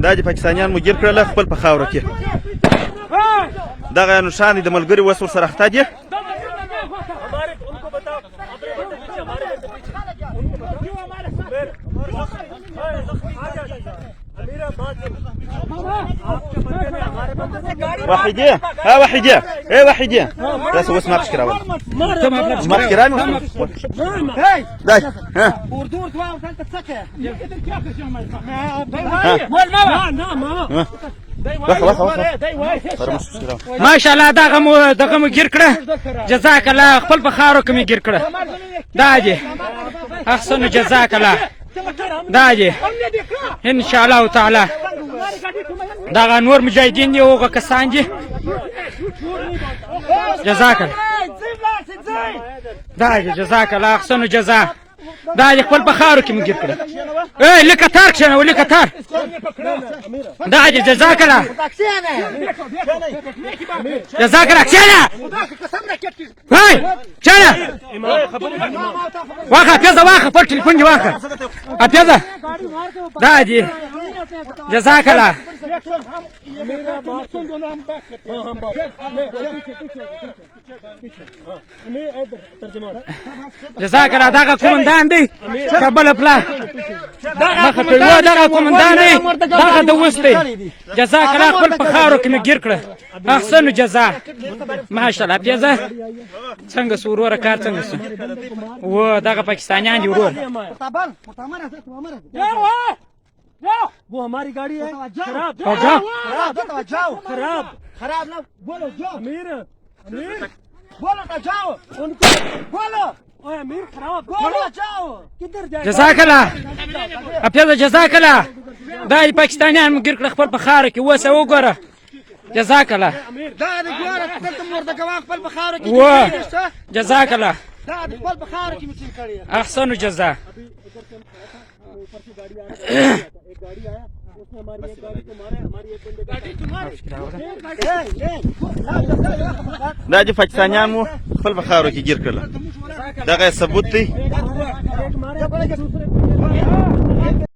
دا د پاکستانیان مو ګیر کړله خپل په خاوره کې. دغه نښان د ملګري اوس ورسره اخته دي. وحيدي ها وحيدي اي وحيدي بس هو اسمه مشكله والله مشكله داي ها ما شاء الله دغه مو ګیر کړه جزاک الله خپل په خاورو کې مې ګیر کړه دا دي احسن جزاک الله دا دي ان شاء الله تعالی دغه نور مجاهدین دي هغه کسان دي جزاک الله دا دي جزاک الله احسن جزا دا دي خپل په خاورو کې مې ګیر کړه اے لکه تار کښېنه ولکه تار دا دي جزاک الله جزاک الله کښېنه هاي کښېنه واخه پیزه واخه په ټلیفون دې واخه پیزه دا دي جزاک الله جزاک الله دغه کومندان دی کابل پلا مخه په دغه کومندان دی دغه د وسته جزاک الله خپل په خاورو کې مې ګیر کړه احسن جزا ماشاءالله پیزه څنګه سورور کار څنګه سو و دغه پاکستانیان دی ورور वो हमारी गाड़ी है खराब खराब खराब ना बोलो जाओ अमीर अमीर बोलो तो जाओ उनको बोलो ओए अमीर खराब बोलो जाओ किधर जाए جزاک الله اپیزه جزاک الله دا پاکستانیان مګر کړ خپل په خاور کې وسه وګوره جزاک الله دا د ګوره ته مرده کوا خپل په خاور کې جزاک الله دا د خپل په خاور کې مچل کړی احسن جزا गाड़ी आया उसने हमारी एक गाड़ी को मारा हमारी एक बंदे गाड़ी तुम्हारी دا د پاکستانیان مو خپل په خاورو کې ګیر کړله دغه ثبوت دی